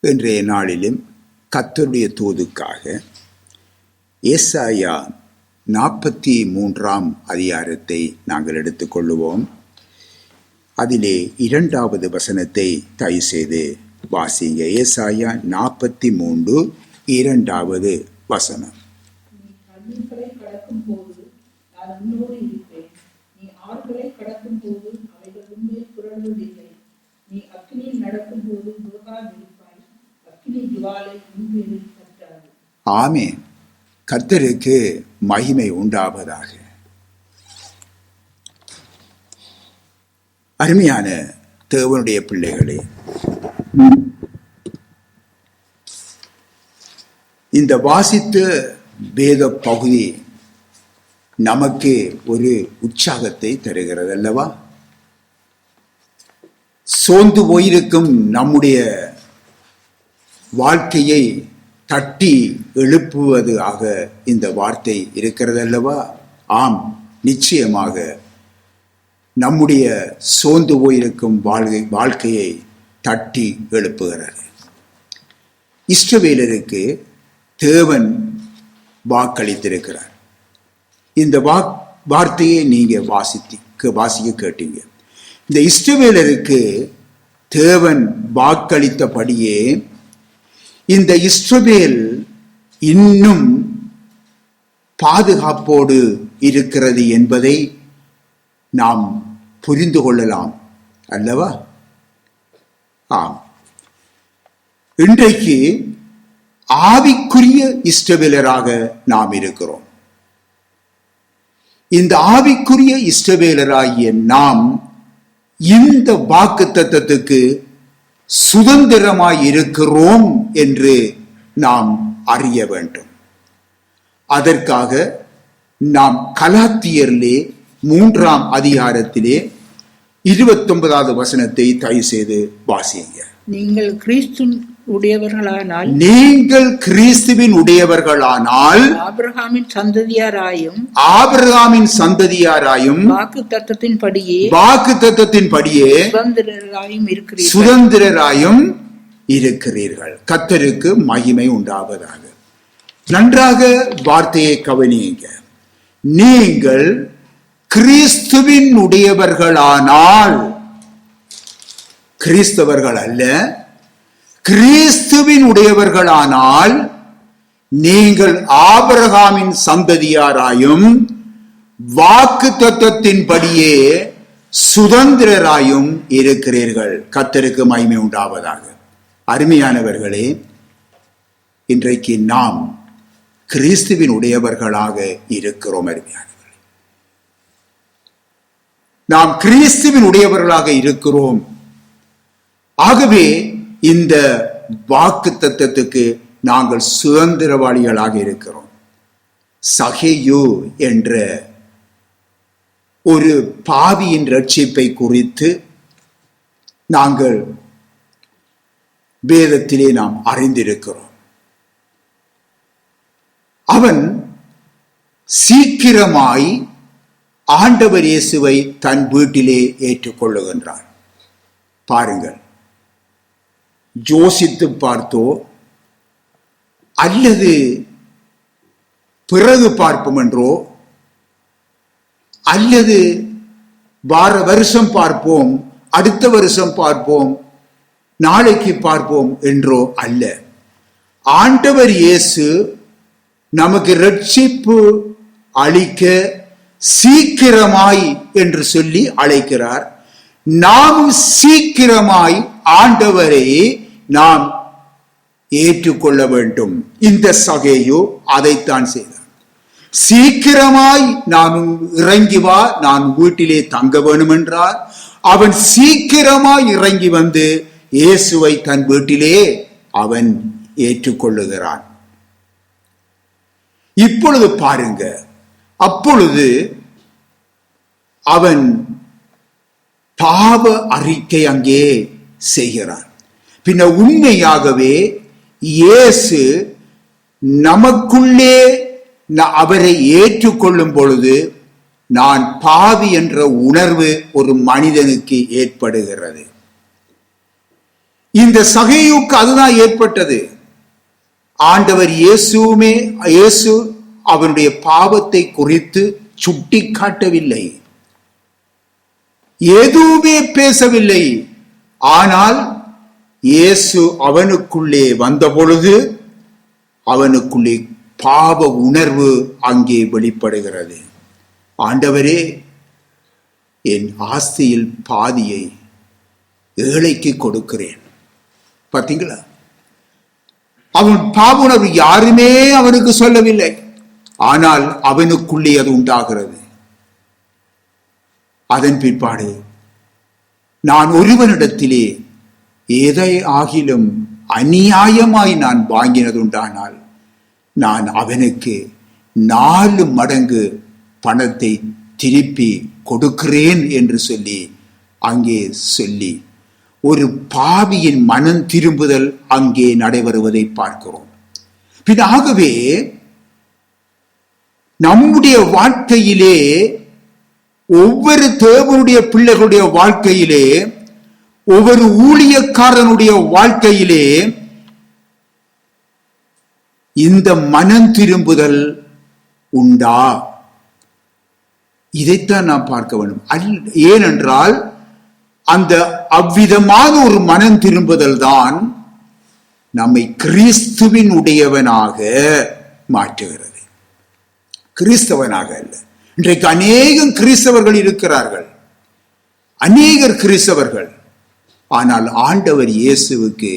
இன்றைய நாளிலும் கர்த்தருடைய தூதுக்காக ஏசாயா 43ஆம் அதிகாரத்தை நாங்கள் எடுத்துக்கொள்ளுவோம். அதிலே 2வது வசனத்தை தயவு செய்து வாசிங்க. ஏசாயா 43 2வது வசனம். ஆமென். கர்த்தருக்கு மகிமை உண்டாவதாக. அருமையான தேவனுடைய பிள்ளைகளே, இந்த வாசித்த வேத பகுதி நமக்கு ஒரு உற்சாகத்தை தருகிறது அல்லவா? சோர்ந்து போயிருக்கும் நம்முடைய வாழ்க்கையை தட்டி எழுப்புவதாக இந்த வார்த்தை இருக்கிறது அல்லவா? ஆம், நிச்சயமாக நம்முடைய சோர்ந்து போயிருக்கும் வாழ்க்கையை தட்டி எழுப்புகிறது. இஸ்ரவேலருக்கு தேவன் வாக்களித்திருக்கிறார். இந்த வார்த்தையை நீங்க வாசிக்க கேட்டீங்க. இந்த இஸ்ரவேலருக்கு தேவன் வாக்களித்தபடியே இந்த இஸ்ரவேல் இன்னும் பாதுகாப்போடு இருக்கிறது என்பதை நாம் புரிந்து கொள்ளலாம் அல்லவா? ஆம், இன்றைக்கு ஆவிக்குரிய இஸ்ரவேலராக நாம் இருக்கிறோம். இந்த ஆவிக்குரிய இஸ்ரவேலராகிய நாம் இந்த வாக்குத்தத்தத்துக்கு சுதந்திரமாய் இருக்கிறோம் என்று நாம் அறிய வேண்டும். அதற்காக நாம் கலாத்தியரிலே 3ஆம் அதிகாரத்திலே 29வது வசனத்தை தயவு செய்து வாசியுங்க. நீங்கள் கிறிஸ்துவின் உடையவர்களானால் ஆபிரகாமின் சந்ததியாராயும் வாக்குத்தத்தத்தின்படியே சுதந்திரராயும் இருக்கிறீர்கள். கர்த்தருக்கு மகிமை உண்டாவதாக. நன்றாக வார்த்தையை கவனியுங்க. நீங்கள் கிறிஸ்துவின் உடையவர்களானால், கிறிஸ்தவர்கள் அல்ல, கிறிஸ்துவின் உடையவர்களானால் நீங்கள் ஆபிரகாமின் சந்ததியாராயும் வாக்குத்தத்தத்தின்படியே சுதந்திரராயும் இருக்கிறீர்கள். கர்த்தருக்கு மகிமை உண்டாவதாக. அருமையானவர்களே, இன்றைக்கு நாம் கிறிஸ்துவின் உடையவர்களாக இருக்கிறோம். அருமையானவர்களே, நாம் கிறிஸ்துவின் உடையவர்களாக இருக்கிறோம். ஆகவே இந்த வாக்குத்தத்தத்துக்கு நாங்கள் சுதந்திரவாளிகளாக இருக்கிறோம். சகேயு என்ற ஒரு பாவியின் ரட்சிப்பை குறித்து நாங்கள் வேதத்திலே நாம் அறிந்திருக்கிறோம். அவன் சீக்கிரமாய் ஆண்டவர் இயேசுவை தன் வீட்டிலே ஏற்றுக்கொள்ளுகின்றான். பாருங்கள், யோசித்து பார்த்தோ அல்லது பிறகு பார்ப்போம் என்றோ அல்லது வருஷம் பார்ப்போம், அடுத்த வருஷம் பார்ப்போம், நாளைக்கு பார்ப்போம் என்றோ அல்ல. ஆண்டவர் இயேசு நமக்கு ரட்சிப்பு அளிக்க சீக்கிரமாய் என்று சொல்லி அழைக்கிறார். நாமும் சீக்கிரமாய் ஆண்டவரை நாம் ஏற்றுக்கொள்ள வேண்டும். இந்த சகேயு அதைத்தான் செய்தார். சீக்கிரமாய் நான் இறங்கி வா, நான் வீட்டிலே தங்க வேண்டும் என்றார். அவன் சீக்கிரமாய் இறங்கி வந்து இயேசுவை தன் வீட்டிலே அவன் ஏற்றுக்கொள்ளுகிறான். இப்பொழுது பாருங்க, அப்பொழுது அவன் பாவ அறிக்கை அங்கே செய்கிறான். பின்ன உண்மையாகவே இயேசு நமக்குள்ளே அவரை ஏற்றுக்கொள்ளும் பொழுது நான் பாவி என்ற உணர்வு ஒரு மனிதனுக்கு ஏற்படுகிறது. இந்த சகேயுக்கு அதுதான் ஏற்பட்டது. ஆண்டவர் இயேசு அவனுடைய பாவத்தை குறித்து சுட்டி காட்டவில்லை, எதுவுமே பேசவில்லை. ஆனால் இயேசு அவனுக்குள்ளே வந்த பொழுது அவனுக்குள்ளே பாவ உணர்வு அங்கே வெளிப்படுகிறது. ஆண்டவரே, என் ஆஸ்தியில் பாதியை ஏழைக்கு கொடுக்கிறேன். பார்த்தீங்களா? அவன் பாவ உணர்வு யாருமே அவனுக்கு சொல்லவில்லை, ஆனால் அவனுக்குள்ளே அது உண்டாகிறது. அதன் பிற்பாடு நான் ஒருவனிடத்திலே எதை ஆகிலும் அநியாயமாய் நான் வாங்கினது உண்டானால் நான் அவனுக்கு 4 மடங்கு பணத்தை திருப்பி கொடுக்கிறேன் என்று சொல்லி அங்கே சொல்லி ஒரு பாவியின் மனம் திரும்புதல் அங்கே நடைபெறுவதை பார்க்கிறோம். ஆகவே நம்முடைய வாழ்க்கையிலே, ஒவ்வொரு தேவனுடைய பிள்ளைகளுடைய வாழ்க்கையிலே, ஒவ்வொரு ஊழியக்காரனுடைய வாழ்க்கையிலே இந்த மனம் திரும்புதல் உண்டா? இதைத்தான் நாம் பார்க்க வேண்டும். ஏனென்றால் அந்த அவ்விதமான ஒரு மனம் திரும்புதல் தான் நம்மை கிறிஸ்துவின் உடையவனாக மாற்றுகிறது, கிறிஸ்தவனாக அல்ல. இன்றைக்கு அநேகம் கிறிஸ்தவர்கள் இருக்கிறார்கள், அநேகர் கிறிஸ்தவர்கள். ஆனால் ஆண்டவர் இயேசுவுக்கு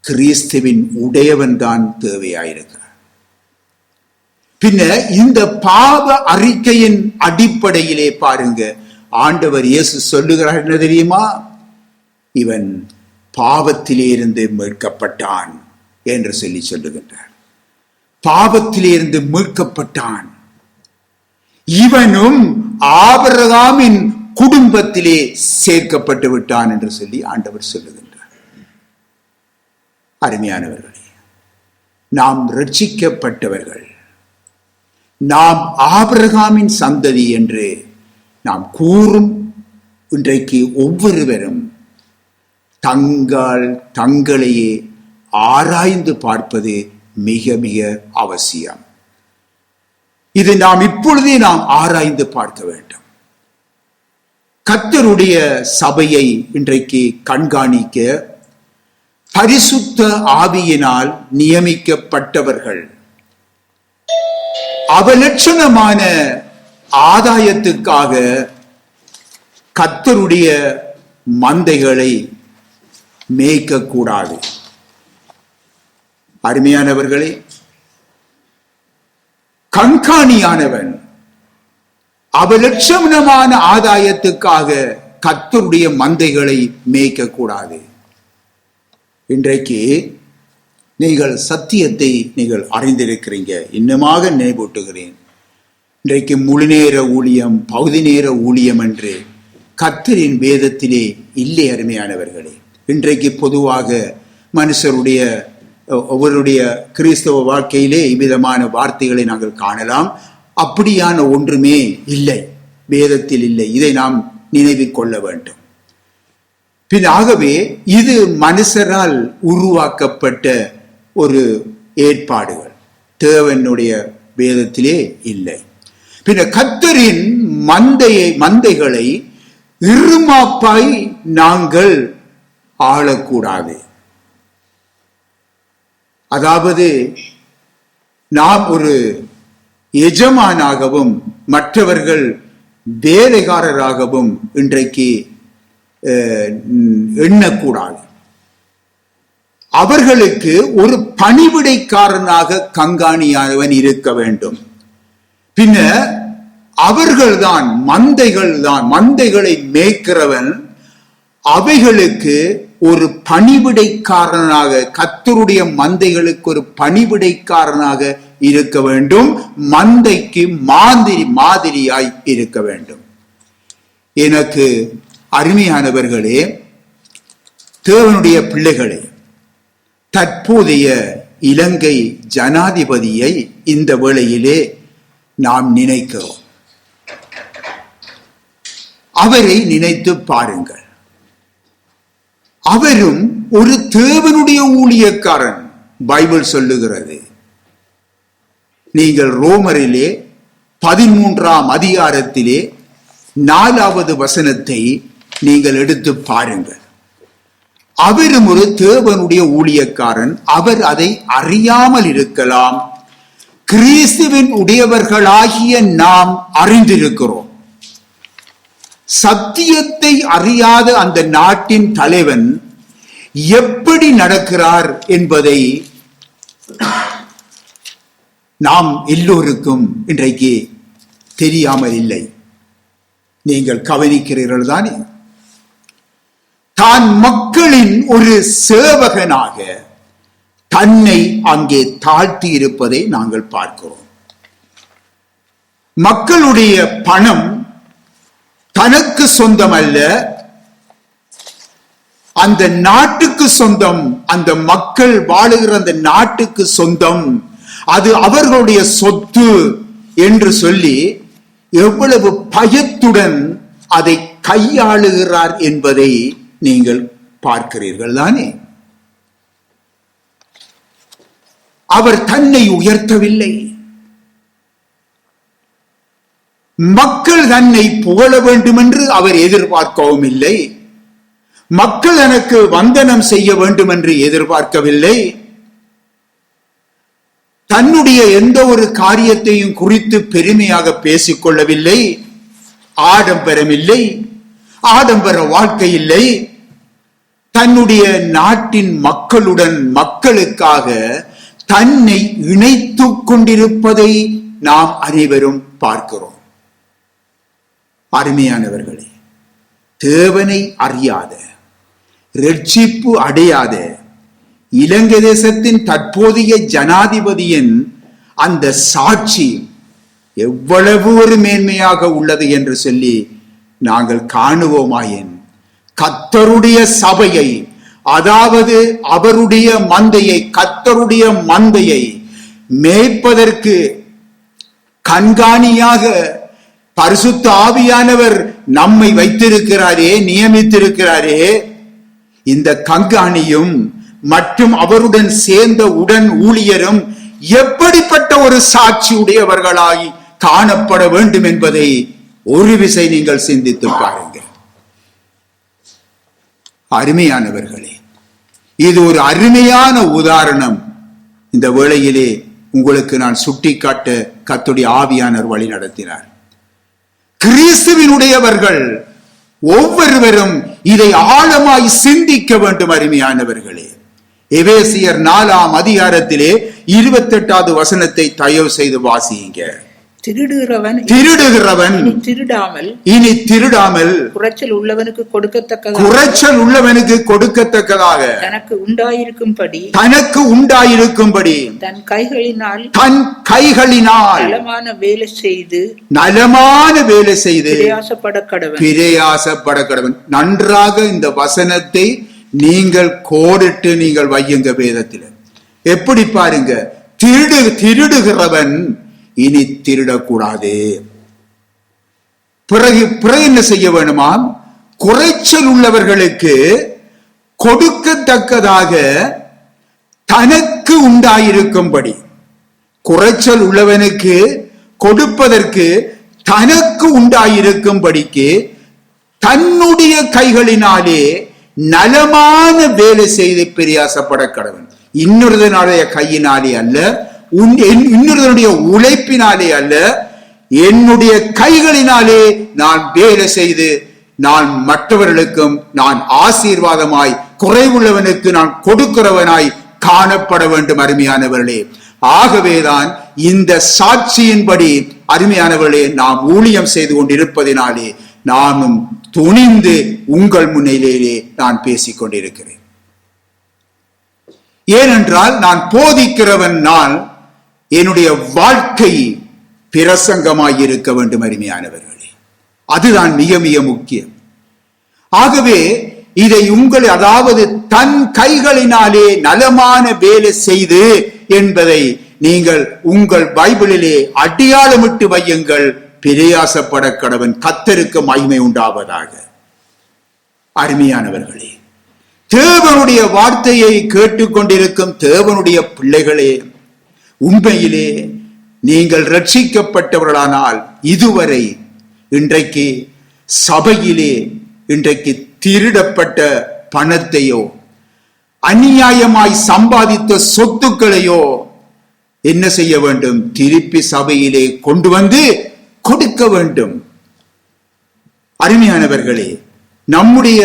கிறிஸ்துவின் உடையவன் தான் தேவையாயிருக்கிறார். பின்ன இந்த பாவ அறிக்கையின் அடிப்படையிலே பாருங்க, ஆண்டவர் இயேசு சொல்லுகிறார் என்ன தெரியுமா? இவன் பாவத்திலே இருந்து மீட்கப்பட்டான் என்று சொல்லுகின்றார். பாவத்திலே இருந்து மீட்கப்பட்டான், இவனும் ஆபிரகாமின் குடும்பத்திலே சேர்க்கப்பட்டு விட்டான் என்று சொல்லி ஆண்டவர் சொல்லுகின்றார். அருமையானவர்களே, நாம் ரட்சிக்கப்பட்டவர்கள், நாம் ஆபிரகாமின் சந்ததி என்று நாம் கூறும் இன்றைக்கு ஒவ்வொருவரும் தங்களையே ஆராய்ந்து பார்ப்பது மிக மிக அவசியம். இது நாம் இப்பொழுதே ஆராய்ந்து பார்க்க வேண்டும். கர்த்தருடைய சபையை இன்றைக்கு கண்காணிக்க பரிசுத்த ஆவியினால் நியமிக்கப்பட்டவர்கள் அவலட்சணமான ஆதாயத்துக்காக கர்த்தருடைய மந்தைகளை மேய்க்கக்கூடாது. அருமையானவர்களே, கண்காணியானவன் அவலட்சணமான ஆதாயத்துக்காக கர்த்தருடைய மந்தைகளை மேய்க்கக்கூடாது. இன்றைக்கு நீங்கள் சத்தியத்தை நீங்கள் அறிந்திருக்கிறீங்க. இன்னமாக நினைவூட்டுகிறேன், இன்றைக்கு முழு நேர ஊழியம், பகுதி நேர ஊழியம் என்று கர்த்தரின் வேதத்திலே இல்லை. அருமையானவர்களே, இன்றைக்கு பொதுவாக மனுஷருடைய ஒவ்வொருடைய கிறிஸ்தவ வாழ்க்கையிலே இவ்விதமான வார்த்தைகளை நாங்கள் காணலாம். அப்படியான ஒன்றுமே இல்லை, வேதத்தில் இல்லை. இதை நாம் நினைவில் கொள்ள வேண்டும். ஆகவே இது மனுஷரால் உருவாக்கப்பட்ட ஒரு ஏற்பாடுகள், தேவனுடைய வேதத்திலே இல்லை. கர்த்தரின் மந்தைகளை இருமாப்பாய் நாங்கள் ஆளக்கூடாது. அதாவது நாம் ஒரு எஜமானாகவும் மற்றவர்கள் வேலைக்காரராகவும் இன்றைக்கு எண்ணக்கூடாது. அவர்களுக்கு ஒரு பணிவிடைக்காரனாக கண்காணியானவன் இருக்க வேண்டும். பின்ன அவர்கள்தான் மந்தைகளை மேய்க்கிறவன் அவைகளுக்கு ஒரு பணிவிடைக்காரனாக, கர்த்தருடைய மந்தைகளுக்கு ஒரு பணிவிடைக்காரனாக இருக்க வேண்டும். மந்தைக்கு மாதிரியாய் இருக்க வேண்டும். எனக்கு அருமையானவர்களே, தேவனுடைய பிள்ளைகளே, தற்போதைய இலங்கை ஜனாதிபதியை இந்த வேளையிலே நாம் நினைக்கிறோம். அவரை நினைத்து பாருங்கள். அவரும் ஒரு தேவனுடைய ஊழியக்காரன். பைபிள் சொல்லுகிறது. நீங்கள் ரோமரிலே 13ஆம் அதிகாரத்திலே 4வது வசனத்தை நீங்கள் எடுத்து பாருங்கள். அவரும் ஒரு தேவனுடைய ஊழியக்காரன். அவர் அதை அறியாமல் இருக்கலாம். கிறிஸ்துவின் உடையவர்களாகிய நாம் அறிந்திருக்கிறோம். சத்தியத்தை அறியாத அந்த நாட்டின் தலைவன் எப்படி நடக்கிறார் என்பதை நாம் எல்லோருக்கும் இன்றைக்கு தெரியாமல் இல்லை. நீங்கள் கவனிக்கிறீர்கள் தானே? தான் மக்களின் ஒரு சேவகனாக தன்னை அங்கே தாழ்த்தி இருப்பதை நாங்கள் பார்க்கிறோம். மக்களுடைய பணம் தனக்கு சொந்தம் அல்ல, அந்த நாட்டுக்கு சொந்தம். அந்த மக்கள் வாழுகிற அந்த நாட்டுக்கு சொந்தம். அது அவர்களுடைய சொத்து என்று சொல்லி எவ்வளவு பயத்துடன் அதை கையாளுகிறார் என்பதை நீங்கள் பார்க்கிறீர்கள் தானே? அவர் தன்னை உயர்த்தவில்லை. மக்கள் தன்னை புகழ வேண்டும் என்று அவர் எதிர்பார்க்கவும் இல்லை. மக்கள் எனக்கு வந்தனம் செய்ய வேண்டும் என்று எதிர்பார்க்கவில்லை. தன்னுடைய எந்த ஒரு காரியத்தையும் குறித்து பெருமையாக பேசிக் கொள்ளவில்லை. ஆடம்பரம் இல்லை, ஆடம்பர வாழ்க்கை இல்லை. தன்னுடைய நாட்டின் மக்களுடன் மக்களுக்காக தன்னை இணைத்துக் கொண்டிருப்பதை நாம் அனைவரும் பார்க்கிறோம். அருமையானவர்களே, தேவனை அறியாத, ரட்சிப்பு அடையாத இலங்கை தேசத்தின் தற்போதைய ஜனாதிபதியின் அந்த சாட்சி எவ்வளவு ஒரு மேன்மையாக உள்ளது என்று சொல்லி நாங்கள் காணுவோமாயின், கர்த்தருடைய சபையை, அதாவது அவருடைய மந்தையை, கர்த்தருடைய மந்தையை மேய்ப்பதற்கு கண்காணியாக பரிசுத்த ஆவியானவர் நம்மை வைத்திருக்கிறாரே, நியமித்திருக்கிறாரே. இந்த கண்காணியும் மற்றும் அவருடன் சேர்ந்த உடன் ஊழியரும் எப்படிப்பட்ட ஒரு சாட்சி உடையவர்களாய் காணப்பட வேண்டும் என்பதை ஒரு விசை நீங்கள் சிந்தித்து பாருங்கள். அருமையானவர்களே, இது ஒரு அருமையான உதாரணம். இந்த வேளையிலே உங்களுக்கு நான் சுட்டிக்காட்ட கர்த்தருடைய ஆவியானவர் வழி நடத்தினார். கிறிஸ்துவினுடையவர்கள் ஒவ்வொருவரும் இதை ஆழமாய் சிந்திக்க வேண்டும். அருமையானவர்களே, எபேசியர் 4ஆம் அதிகாரத்திலே 28வது வசனத்தை தயவு செய்து வாசியுங்க. திருடுகிறவன் இனி திருடாமல் குறைச்சல் உள்ளவனுக்கு கொடுக்கத்தக்கதாக தனக்கு உண்டாயிருக்கும்படி தன் கைகளினால் நலமான வேலை செய்து பிரயாசப்பட கடவன். நன்றாக இந்த வசனத்தை நீங்கள் கோடிட்டு நீங்கள் வையுங்க வேதத்தில். எப்படி பாருங்க, திருடுகிறவன் இனி திருடக்கூடாது. பிறகு என்ன செய்ய வேணுமா? குறைச்சல் உள்ளவர்களுக்கு கொடுக்கத்தக்கதாக தனக்கு உண்டாயிருக்கும்படி. குறைச்சல் உள்ளவனுக்கு கொடுப்பதற்கு தனக்கு உண்டாயிருக்கும்படிக்கு தன்னுடைய கைகளினாலே நலமான வேலை செய்து பிரயாசப்பட கடவன். இன்னொருதனுடைய கையினாலே அல்ல, இன்னொருடைய உழைப்பினாலே அல்ல, என்னுடைய கைகளினாலே நான் வேலை செய்து நான் மற்றவர்களுக்கும் நான் ஆசீர்வாதமாய், குறைவுள்ளவனுக்கு நான் கொடுக்கிறவனாய் காணப்பட வேண்டும். அருமையானவர்களே, ஆகவேதான் இந்த சாட்சியின்படி அருமையானவர்களே நாம் ஊழியம் செய்து கொண்டிருப்பதினாலே நானும் துணிந்து உங்கள் முன்னிலையிலே நான் பேசிக் கொண்டிருக்கிறேன். ஏனென்றால் நான் போதிக்கிறவன், நான் என்னுடைய வாழ்க்கை பிரசங்கமாய் இருக்க வேண்டும். அருமையானவர்களே, அதுதான் மிக மிக முக்கியம். ஆகவே இதை உங்கள், அதாவது தன் கைகளினாலே நலமான வேலை செய்து என்பதை நீங்கள் உங்கள் பைபிளிலே அடையாளமிட்டு வையுங்கள். பிரயாசப்பட கடவன், கர்த்தருக்கு மகிமை உண்டாவதாக. அருமையானவர்களே, தேவனுடைய வார்த்தையை கேட்டுக்கொண்டிருக்கும் தேவனுடைய பிள்ளைகளே, உண்மையிலே நீங்கள் ரட்சிக்கப்பட்டவர்களானால் இதுவரை இன்றைக்கு சபையிலே இன்றைக்கு திருடப்பட்ட பணத்தையோ அநியாயமாய் சம்பாதித்த சொத்துக்களையோ என்ன செய்ய வேண்டும்? திருப்பி சபையிலே கொண்டு வந்து கொடுக்க வேண்டும். அருமையானவர்களே, நம்முடைய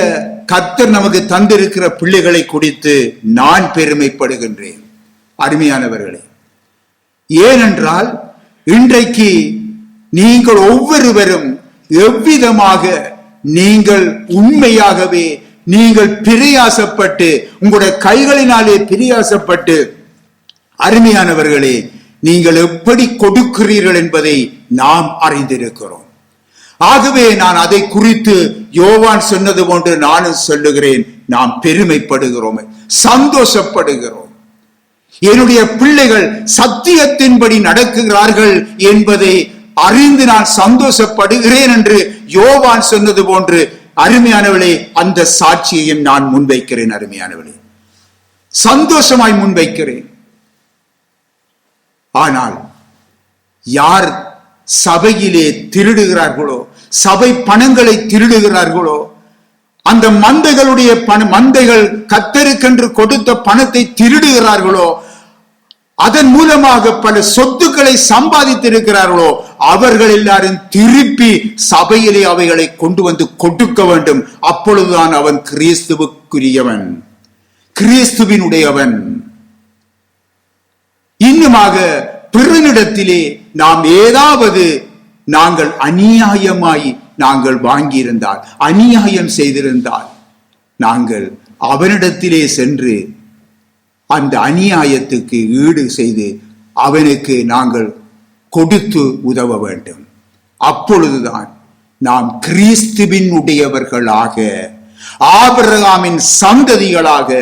கர்த்தர் நமக்கு தந்திருக்கிற பிள்ளைகளை குறித்து நான் பெருமைப்படுகின்றேன். அருமையானவர்களே, ஏனென்றால் இன்றைக்கு நீங்கள் ஒவ்வொருவரும் எவ்விதமாக நீங்கள் உண்மையாகவே நீங்கள் பிரயாசப்பட்டு உங்களுடைய கைகளினாலே பிரயாசப்பட்டு, அருமையானவர்களே, நீங்கள் எப்படி கொடுக்கிறீர்கள் என்பதை நாம் அறிந்திருக்கிறோம். ஆகவே நான் அதை குறித்து யோவான் சொன்னது போன்று நானும் சொல்லுகிறேன். நாம் பெருமைப்படுகிறோம், சந்தோஷப்படுகிறோம். என்னுடைய பிள்ளைகள் சத்தியத்தின்படி நடக்குகிறார்கள் என்பதை அறிந்து நான் சந்தோஷப்படுகிறேன் என்று யோவான் சொன்னது போன்று, அருமையானவளே, அந்த சாட்சியையும் நான் முன்வைக்கிறேன். அருமையானவளே, சந்தோஷமாய் முன்வைக்கிறேன். ஆனால் யார் சபையிலே திருடுகிறார்களோ, சபை பணங்களை திருடுகிறார்களோ, அந்த மந்தைகள் கர்த்தருக்கென்று கொடுத்த பணத்தை திருடுகிறார்களோ, அதன் மூலமாக பல சொத்துக்களை சம்பாதித்திருக்கிறார்களோ, அவர்கள் எல்லாரும் திருப்பி சபையிலே அவைகளை கொண்டு வந்து கொடுக்க வேண்டும். அப்பொழுதுதான் அவன் கிறிஸ்துவுக்குரியவன், கிறிஸ்துவினுடையவன். இன்னுமாக பிறனிடத்திலே நாம் ஏதாவது நாங்கள் அநியாயமாய் நாங்கள் வாங்கியிருந்தால், அநியாயம் செய்திருந்தால், நாங்கள் அவனிடத்திலே சென்று அந்த அநியாயத்துக்கு ஈடு செய்து அவனுக்கு நாங்கள் கொடுத்து உதவ வேண்டும். அப்பொழுதுதான் நாம் கிறிஸ்துவின் உடையவர்களாக, ஆபிரகாமின் சந்ததிகளாக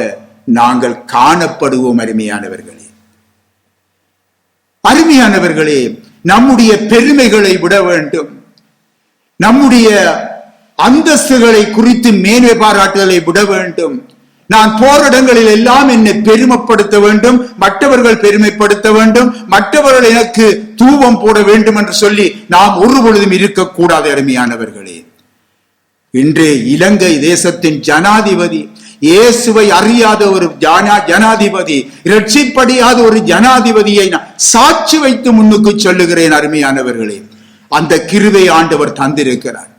நாங்கள் காணப்படுவோம். அருமையானவர்களே, அருமையானவர்களே, நம்முடைய பெருமைகளை விட வேண்டும். நம்முடைய அந்தஸ்துகளை குறித்து மேன்மை பாராட்டுதலை விட வேண்டும். நான் போற இடங்களில் எல்லாம் என்னை பெருமைப்படுத்த வேண்டும், மற்றவர்கள் பெருமைப்படுத்த வேண்டும், மற்றவர்கள் எனக்கு தூபம் போட வேண்டும் என்று சொல்லி நாம் ஒரு பொழுதும் இருக்கக்கூடாது. அருமையானவர்களே, இன்று இலங்கை தேசத்தின் ஜனாதிபதி, இயேசுவை அறியாத ஒரு ஜனாதிபதி, இரட்சிப்படியாத ஒரு ஜனாதிபதியை சாட்சி வைத்து முன்னுக்கு சொல்லுகிறேன். அருமையானவர்களே, அந்த கிருபை ஆண்டவர் தந்திருக்கிறார்.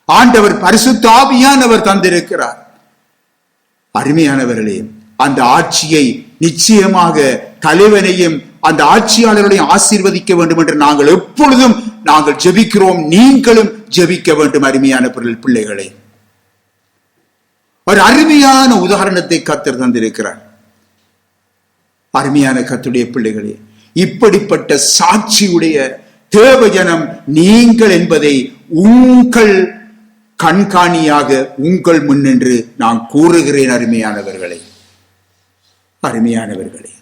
ஆண்டவர் பரிசுத்த ஆவியானவர் தந்திருக்கிறார். அருமையானவர்களே, அந்த ஆட்சியை நிச்சயமாக தலைவனையும் அந்த ஆட்சியாளர்களையும் ஆசீர்வதிக்க வேண்டும் என்று நாங்கள் எப்பொழுதும் நாங்கள் ஜெபிக்கிறோம். நீங்களும் ஜெபிக்க வேண்டும். அருமையான பிள்ளைகளை, ஒரு அருமையான உதாரணத்தை கர்த்தர் தந்திருக்கிறார். அருமையான கர்த்தருடைய பிள்ளைகளே, இப்படிப்பட்ட சாட்சியுடைய தேவஜனம் நீங்கள் என்பதை உங்கள் கண்காணியாக உங்கள் முன்னின்று நான் கூறுகிறேன். அருமையானவர்களே, அருமையானவர்களே,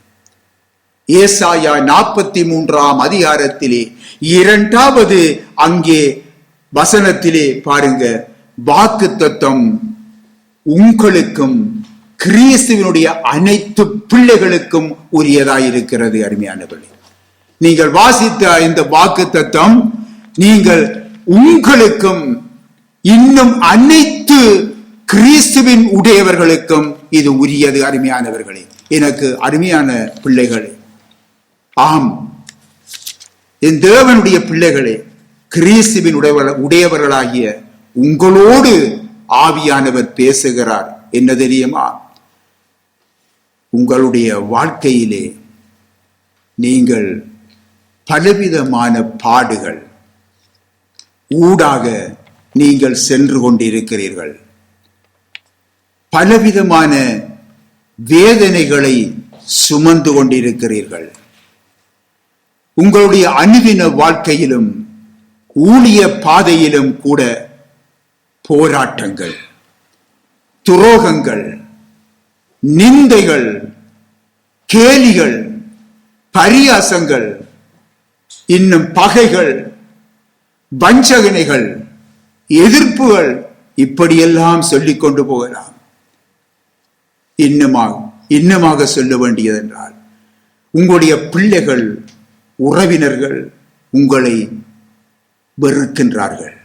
ஏசாயா 43ஆம் அதிகாரத்திலே 2வது அங்கே வசனத்திலே பாருங்க, வாக்குத்தத்தம் உங்களுக்கும் கிறிஸ்துவினுடைய அனைத்து பிள்ளைகளுக்கும் உரியதாயிருக்கிறது. அருமையானவர்களே, நீங்கள் வாசித்த இந்த வாக்குத்தத்தம் நீங்கள் உங்களுக்கும் இன்னும் அனைத்து கிறிஸ்துவின் உடையவர்களுக்கும் இது உரியது. அருமையானவர்களே, எனக்கு அருமையான பிள்ளைகளே, ஆம், என் தேவனுடைய பிள்ளைகளே, கிறிஸ்துவின் உடையவர்களாகிய உங்களோடு ஆவியானவர் பேசுகிறார். என்ன தெரியுமா? உங்களுடைய வாழ்க்கையிலே நீங்கள் பலவிதமான பாடுகள் ஊடாக நீங்கள் சென்று கொண்டிருக்கிறீர்கள். பலவிதமான வேதனைகளை சுமந்து கொண்டிருக்கிறீர்கள். உங்களுடைய அனுதின வாழ்க்கையிலும் ஊழிய பாதையிலும் கூட போராட்டங்கள், துரோகங்கள், நிந்தைகள், கேலிகள், பரியாசங்கள், இன்னும் பகைகள், வஞ்சகனைகள், எதிர்ப்புகள், இப்படியெல்லாம் சொல்லிக் கொண்டு போகலாம். இன்னமாக சொல்ல வேண்டியதென்றால், உங்களுடைய பிள்ளைகள், உறவினர்கள் உங்களை வெறுக்கின்றார்கள்.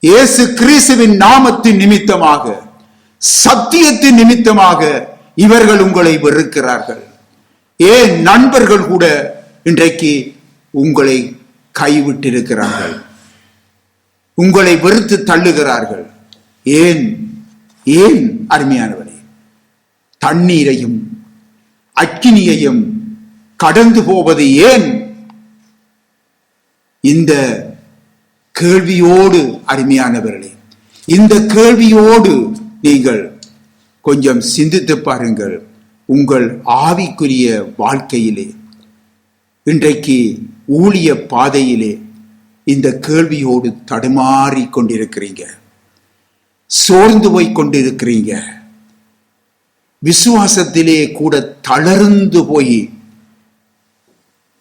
இயேசு கிறிஸ்துவின் நாமத்தின் நிமித்தமாக, சத்தியத்தின் நிமித்தமாக இவர்கள் உங்களை வெறுக்கிறார்கள். ஏன் நண்பர்கள் கூட இன்றைக்கு உங்களை கைவிட்டிருக்கிறார்கள், உங்களை வெறுத்து தள்ளுகிறார்கள். ஏன் ஏன் அருமையானவரே, தண்ணீரையும் அக்கினியையும் கடந்து போவது ஏன்? இந்த கேள்வியோடு அருமையானவர்களே, இந்த கேள்வியோடு நீங்கள் கொஞ்சம் சிந்தித்து பாருங்கள். உங்கள் ஆவிக்குரிய வாழ்க்கையிலே, இன்றைக்கு ஊழிய பாதையிலே இந்த கேள்வியோடு தடுமாறி கொண்டிருக்கிறீங்க, சோர்ந்து போய் கொண்டிருக்கிறீங்க, விசுவாசத்திலே கூட தளர்ந்து போய்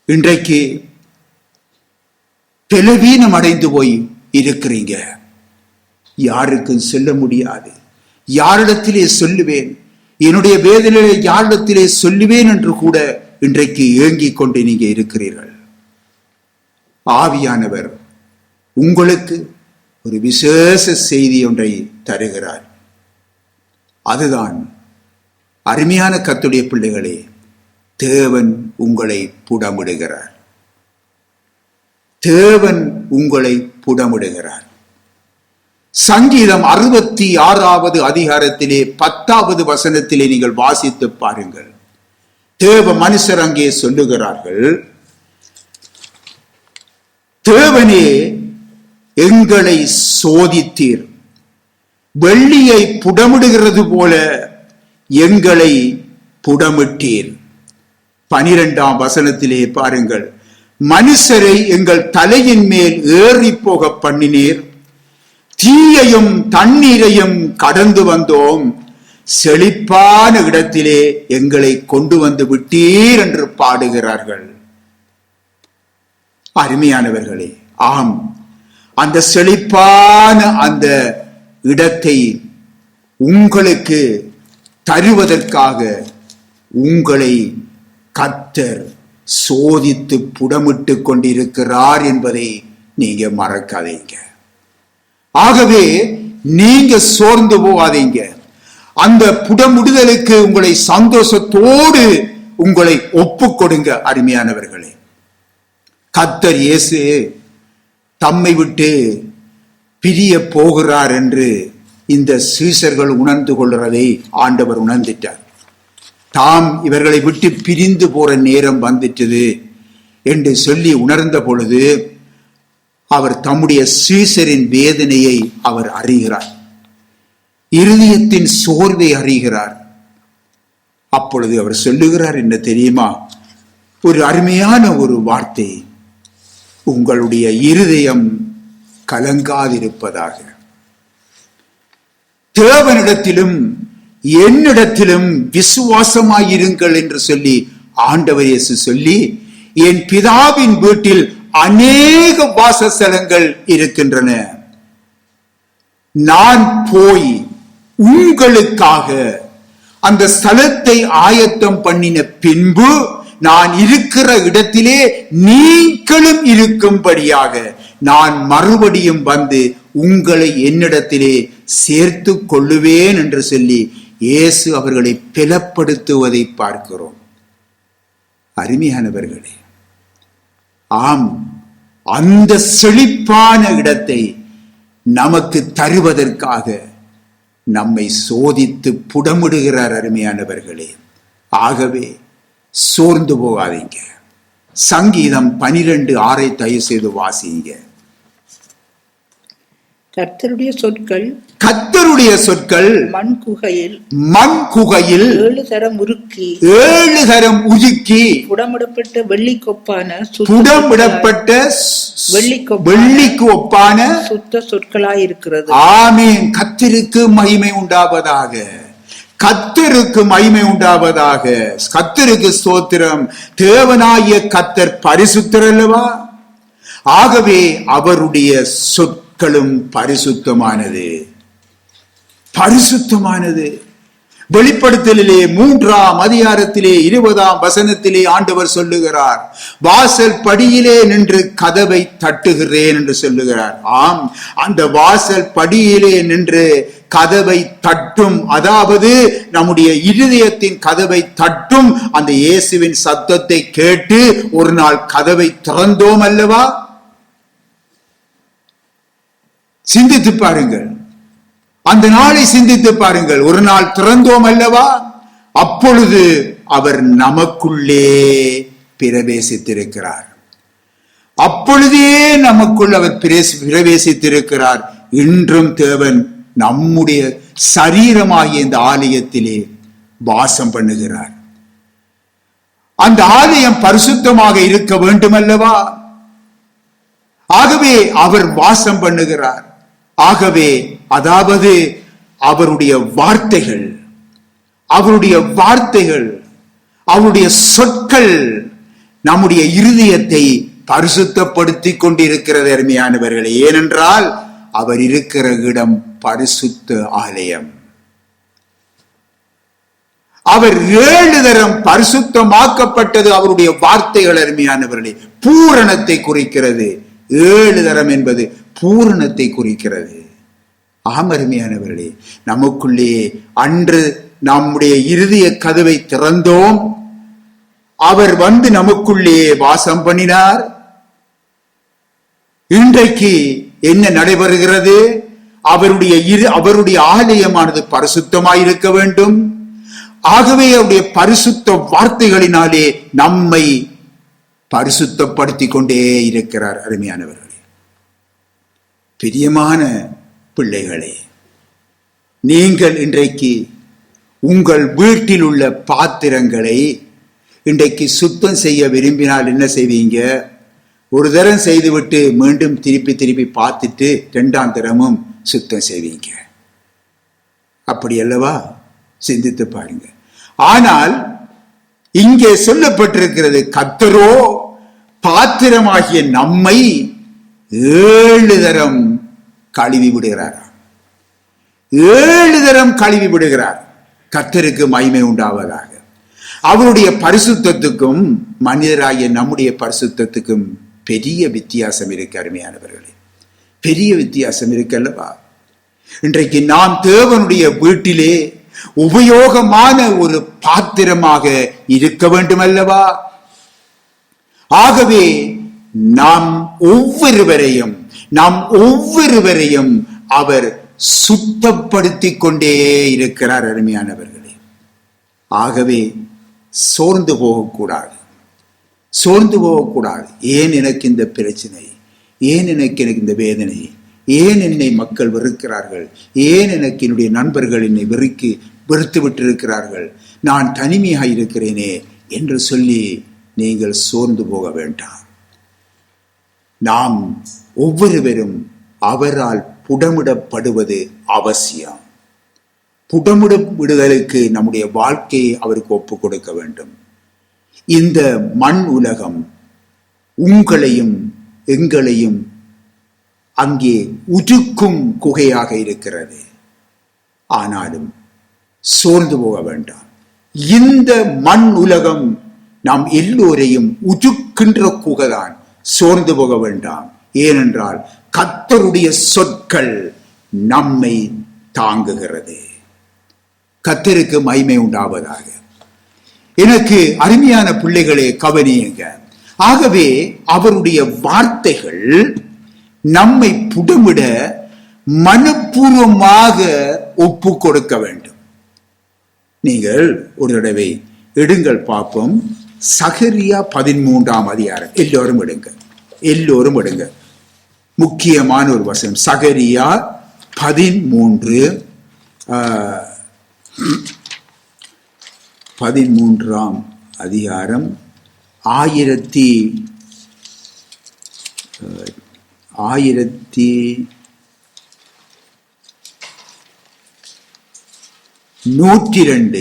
இன்றைக்கு பலவீனம் அடைந்து போய் இருக்கிறீங்க. யாருக்கும் சொல்ல முடியாது. யாரிடத்திலே சொல்லுவேன், என்னுடைய வேதனையை யாரிடத்திலே சொல்லுவேன் என்று கூட இன்றைக்கு ஏங்கிக் கொண்டு நீங்க இருக்கிறீர்கள். ஆவியானவர் உங்களுக்கு ஒரு விசேஷ செய்தி ஒன்றை தருகிறார். அதுதான், அருமையான கர்த்தருடைய பிள்ளைகளே, தேவன் உங்களை புடமிடுகிறார். தேவன் உங்களை புடமிடுகிறார். சங்கீதம் 66வது அதிகாரத்திலே 10வது வசனத்திலே நீங்கள் வாசித்து பாருங்கள். தேவ மனுஷர் அங்கே சொல்லுகிறார்கள், தேவனே எங்களை சோதித்தீர், வெள்ளியை புடமிடுகிறது போல எங்களை புடமிட்டீர். 12ஆம் வசனத்திலே பாருங்கள், மனுஷரை எங்கள் தலையின் மேல் ஏறி போக பண்ணினீர், தீயையும் தண்ணீரையும் கடந்து வந்தோம், செழிப்பான இடத்திலே எங்களை கொண்டு வந்து விட்டீர் என்று பாடுகிறார்கள். அருமையானவர்களே, ஆம், அந்த செழிப்பான அந்த இடத்தை உங்களுக்கு தருவதற்காக உங்களை கர்த்தர் சோதித்து புடமிட்டு கொண்டிருக்கிறார் என்பதை நீங்க மறக்காதீங்க. ஆகவே நீங்க சோர்ந்து போகாதீங்க. அந்த புடமிடுதலுக்கு உங்களை சந்தோஷத்தோடு உங்களை ஒப்புக் கொடுங்க. அருமையானவர்களே, கர்த்தர் இயேசு தம்மை விட்டு பிரிய போகிறார் என்று இந்த சீஷர்கள் உணர்ந்து கொள்றதை ஆண்டவர் உணர்ந்துட்டார். தாம் இவர்களை விட்டு பிரிந்து போற நேரம் வந்துட்டது என்று சொல்லி உணர்ந்த பொழுது அவர் தம்முடைய சீஷரின் வேதனையை அவர் அறிகிறார், இருதயத்தின் சோர்வை அறிகிறார். அப்பொழுது அவர் சொல்லுகிறார் என்ன தெரியுமா? ஒரு அருமையான ஒரு வார்த்தை, உங்களுடைய இருதயம் கலங்காதிருப்பதாக. தேவனிடத்திலும் என்னிடத்திலும் விசுவாசமாயிருங்கள் என்று சொல்லி ஆண்டவர் இயேசு சொல்லி, என் பிதாவின் வீட்டில் அநேக வாசஸ்தலங்கள் இருக்கின்றன, நான் போய் உங்களுக்காக அந்த ஸ்தலத்தை ஆயத்தம் பண்ணின பின்பு நான் இருக்கிற இடத்திலே நீங்களும் இருக்கும்படியாக நான் மறுபடியும் வந்து உங்களை என்னிடத்திலே சேர்த்து கொள்ளுவேன் என்று சொல்லி இயேசு அவர்களை பலப்படுத்துவதை பார்க்கிறோம். அருமையானவர்களே, ஆம், அந்த செழிப்பான இடத்தை நமக்கு தருவதற்காக நம்மை சோதித்து புடமிடுகிறார். அருமையானவர்களே, ஆகவே சோர்ந்து போகாதீங்க. சங்கீதம் 12:6 தயவு செய்து வாசிங்க. கர்த்தருடைய சொற்கள் மண் குகையில் 7 தரம் உருக்கி புடமிடப்பட்ட வெள்ளிக்கு ஒப்பான சுத்த சொற்களாயிருக்கிறது. ஆமென். கர்த்தருக்கு மகிமை உண்டாவதாக, கர்த்தருக்கு மகிமை உண்டாவதாக. கர்த்தருக்கு ஸ்தோத்திரம். தேவனாகிய கர்த்தர் பரிசுத்தர் அல்லவா? ஆகவே அவருடைய சொற்களும் பரிசுத்தமானது. வெளிப்படுத்தலிலே 3ஆம் அதிகாரத்திலே 20ஆம் வசனத்திலே ஆண்டவர் சொல்லுகிறார், வாசல் படியிலே நின்று கதவை தட்டுகிறேன் என்று சொல்லுகிறார். ஆம், அந்த வாசல் படியிலே நின்று கதவை தட்டும், அதாவது நம்முடைய இருதயத்தின் கதவை தட்டும் அந்த இயேசுவின் சத்தத்தை கேட்டு ஒரு நாள் கதவை திறந்தோம் அல்லவா? சிந்தித்து பாருங்கள், அந்த நாளை சிந்தித்து பாருங்கள். ஒரு நாள் திறந்தோம் அல்லவா? அப்பொழுது அவர் நமக்குள்ளே பிரவேசித்திருக்கிறார். அப்பொழுதே நமக்குள் அவர் பிரவேசித்திருக்கிறார். இன்றும் தேவன் நம்முடைய சரீரமாகிய இந்த ஆலயத்திலே வாசம் பண்ணுகிறார். அந்த ஆலயம் பரிசுத்தமாக இருக்க வேண்டும் அல்லவா? ஆகவே அவர் வாசம் பண்ணுகிறார். ஆகவே அதாவது அவருடைய வார்த்தைகள், அவருடைய சொற்கள் நம்முடைய இருதயத்தை பரிசுத்தப்படுத்தி கொண்டிருக்கிறது அருமையானவர்களே. ஏனென்றால் அவர் இருக்கிற இடம் பரிசுத்த ஆலயம். அவர் 7 தரம் பரிசுத்தமாக்கப்பட்டது அவருடைய வார்த்தைகள் அருமையானவர்களே. பூரணத்தை குறிக்கிறது. 7 தரம் என்பது பூரணத்தை குறிக்கிறது. அருமையானவர்களே, நமக்குள்ளே அன்று நம்முடைய இருதய கதவை திறந்தோம், அவர் வந்து நமக்குள்ளே வாசம் பண்ணினார். இன்றைக்கு என்ன நடைபெறுகிறது? அவருடைய ஆலயமானது பரிசுத்தமாயிருக்க வேண்டும். ஆகவே அவருடைய பரிசுத்த வார்த்தைகளினாலே நம்மை பரிசுத்தப்படுத்தி கொண்டே இருக்கிறார். அருமையானவர்களே, பிரியமான பிள்ளைகளே, நீங்கள் இன்றைக்கு உங்கள் வீட்டில் உள்ள பாத்திரங்களை இன்றைக்கு சுத்தம் செய்ய விரும்பினால் என்ன செய்வீங்க? ஒரு தரம் செய்துவிட்டு மீண்டும் திருப்பி பார்த்துட்டு 2ஆம் தரமும் சுத்தம் செய்வீங்க. அப்படி அல்லவா? சிந்தித்து பாருங்க. ஆனால் இங்கே சொல்லப்பட்டிருக்கிறது, கர்த்தரோ பாத்திரமாகிய நம்மை 7 தரம் கழுவி விடுகிறார். 7 தரம் கழுவி விடுகிறார். கர்த்தருக்கு மகிமை உண்டாவதாக. அவருடைய பரிசுத்தத்துக்கும் மனிதராகிய நம்முடைய பரிசுத்தத்துக்கும் பெரிய வித்தியாசம் இருக்கு அருமையானவர்களே. பெரிய வித்தியாசம் இருக்கு அல்லவா? இன்றைக்கு நாம் தேவனுடைய வீட்டிலே உபயோகமான ஒரு பாத்திரமாக இருக்க வேண்டும் அல்லவா? ஆகவே நாம் ஒவ்வொருவரையும் அவர் சுத்தப்படுத்தி கொண்டே இருக்கிறார் அருமையானவர்களே. ஆகவே சோர்ந்து போகக்கூடாது. ஏன் எனக்கு இந்த பிரச்சனை? ஏன் எனக்கு இந்த வேதனை? ஏன் என்னை மக்கள் வெறுக்கிறார்கள்? ஏன் எனக்கு என்னுடைய நண்பர்கள் என்னை வெறுத்து விட்டிருக்கிறார்கள்? நான் தனிமையாக இருக்கிறேனே என்று சொல்லி நீங்கள் சோர்ந்து போக வேண்டாம். நாம் ஒவ்வொருவரும் அவரால் புடமிடப்படுவது அவசியம். புடமிடவிடுதலுக்கு நம்முடைய வாழ்க்கையை அவருக்கு ஒப்புக் கொடுக்க வேண்டும். இந்த மண் உலகம் உங்களையும் எங்களையும் அங்கே உருக்கும் குகையாக இருக்கிறது. ஆனாலும் சோர்ந்து போக வேண்டாம். இந்த மண் உலகம் நாம் எல்லோரையும் உருக்கின்ற குகைதான். சோர்ந்து போக வேண்டாம். ஏனென்றால் கர்த்தருடைய சொற்கள் நம்மை தாங்குகிறது. கர்த்தருக்கு மகிமை உண்டாவதாக. எனக்கு அருமையான பிள்ளைகளே, கவனியுங்க. ஆகவே அவருடைய வார்த்தைகள் நம்மை புடமிட மனப்பூர்வமாக ஒப்பு கொடுக்க வேண்டும். நீங்கள் ஒரு தடவை எடுங்கள் பார்ப்போம். சகரியா 13ஆம் அதிகாரம். எல்லோரும் எடுங்க. முக்கியமான ஒரு வசனம். சகரியா 13ஆம் அதிகாரம் 1102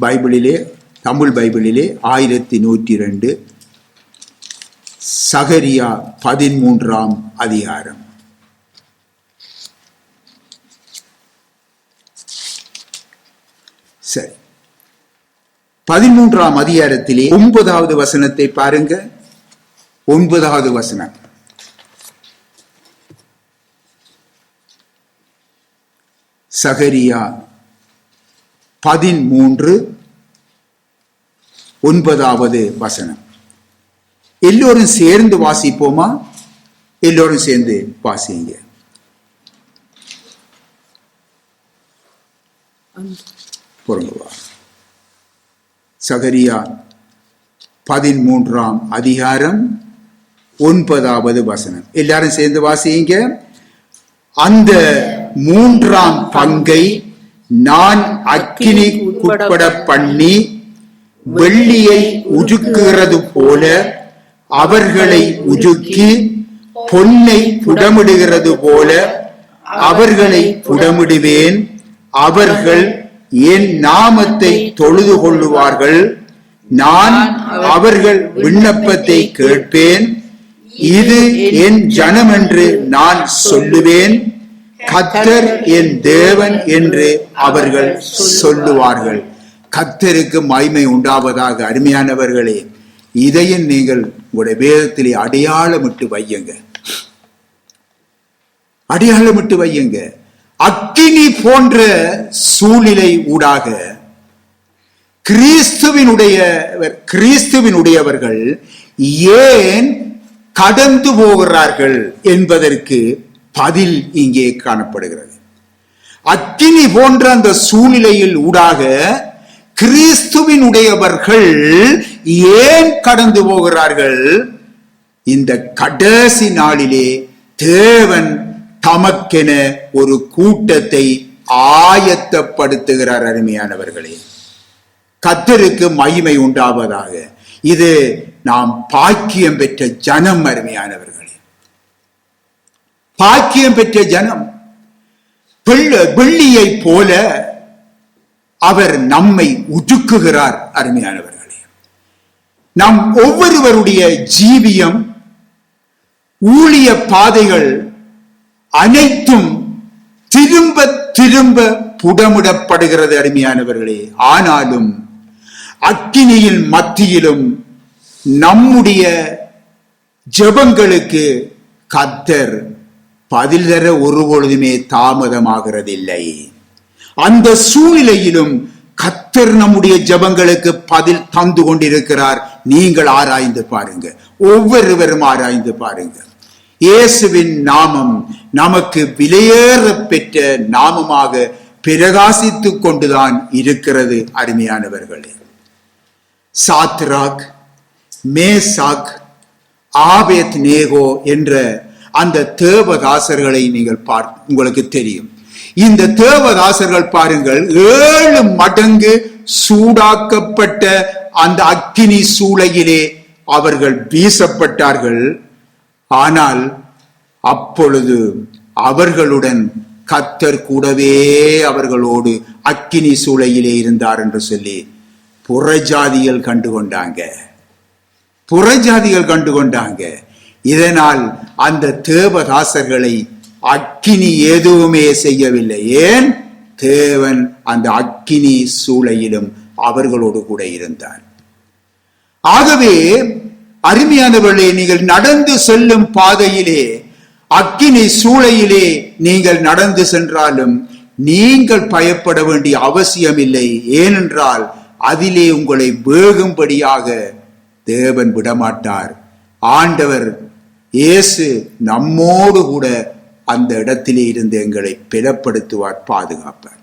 பைபிளிலே, தமிழ் பைபிளிலே 1102, சகரியா 13ஆம் அதிகாரம். சரி, 13ஆம் அதிகாரத்திலே 9வது வசனத்தை பாருங்க. 9வது வசனம். சகரியா 13 9வது வசனம். எல்லோரும் சேர்ந்து வாசிப்போமா? எல்லோரும் சேர்ந்து வாசிங்க. பொருங்குவா. சகரியா 13ஆம் அதிகாரம் 9வது வசனம். எல்லாரும் சேர்ந்து வாசிங்க. அந்த 3ஆம் பங்கை நான் அக்கினி உட்பட பண்ணி வெள்ளியை உருக்குகிறது போல அவர்களை உருக்கி பொன்னை புடமிடுகிறது போல அவர்களை புடமிடுவேன். அவர்கள் என் நாமத்தை தொழுது கொள்ளுவார்கள். நான் அவர்கள் விண்ணப்பத்தை கேட்பேன். இது என் ஜனம் என்று நான் சொல்லுவேன். கர்த்தர் என் தேவன் என்று அவர்கள் சொல்லுவார்கள். கர்த்தருக்கு மகிமை உண்டாவதாக. அருமையானவர்களே, இதையும் நீங்கள் உங்களுடைய வேதத்திலே அடையாளமிட்டு வையுங்க. அடையாளமிட்டு வையுங்க. அக்கினி போன்ற சூழ்நிலை ஊடாக கிறிஸ்துவினுடையவர்கள் ஏன் கடந்து போகிறார்கள் என்பதற்கு பதில் இங்கே காணப்படுகிறது. அக்கினி போன்ற அந்த சூழ்நிலையில் ஊடாக கிறிஸ்துவினுடையவர்கள் ஏன் கடந்து போகிறார்கள்? இந்த கடைசி நாளிலே தேவன் தமக்கென ஒரு கூட்டத்தை ஆயத்தப்படுத்துகிறார். அருமையானவர்களே, கர்த்தருக்கு மகிமை உண்டாவதாக. இது நாம் பாக்கியம் பெற்ற ஜனம். அருமையானவர்களே, பாக்கியம் பெற்ற ஜனம். வெள்ளியை போல அவர் நம்மை உருக்குகிறார். அருமையானவர்களே, நம் ஒவ்வொருவருடைய ஜீவியம், ஊழிய பாதைகள் அனைத்தும் திரும்ப திரும்ப புடமிடப்படுகிறது. அருமையானவர்களே, ஆனாலும் அக்கினியின் மத்தியிலும் நம்முடைய ஜெபங்களுக்கு கர்த்தர் பதில் தர ஒருபொழுதுமே தாமதமாகிறதில்லை. அந்த சூழ்நிலையிலும் கர்த்தர் நம்முடைய ஜெபங்களுக்கு பதில் தந்து கொண்டிருக்கிறார். நீங்கள் ஆராய்ந்து பாருங்க, ஒவ்வொருவரும் ஆராய்ந்து பாருங்க. இயேசுவின் நாமம் நமக்கு விலையேற பெற்ற நாமமாக பிரகாசித்துக் கொண்டுதான் இருக்கிறது. அருமையானவர்களே, சாத்ராக், மேசாக், ஆபேத்நேகோ என்ற அந்த தேவதாசர்களை நீங்கள் உங்களுக்கு தெரியும். இந்த தேவதாசர்கள் பாருங்கள், 7 மடங்கு சூடாக்கப்பட்ட அந்த அக்கினி சூளையிலே அவர்கள் வீசப்பட்டார்கள். ஆனால் அப்பொழுது அவர்களுடன் கர்த்தர் கூடவே அவர்களோடு அக்கினி சூளையிலே இருந்தார் என்று சொல்லி புறஜாதிகள் கண்டுகொண்டாங்க. இதனால் அந்த தேவதாசர்களை அக்கினி எதுவுமே செய்யவில்லை. ஏன்? தேவன் அந்த அக்கினி சூளையிலும் அவர்களோடு கூட இருந்தார். ஆகவே அருமையானவர்களே, நீங்கள் நடந்து செல்லும் பாதையிலே, அக்கினி சூளையிலே நீங்கள் நடந்து சென்றாலும் நீங்கள் பயப்பட வேண்டிய அவசியம் இல்லை. ஏனென்றால் அதிலே உங்களை வேகும்படியாக தேவன் விடமாட்டார். ஆண்டவர் இயேசு நம்மோடு கூட அந்த இடத்திலே இருந்து எங்களை பலப்படுத்துவார், பாதுகாப்பார்.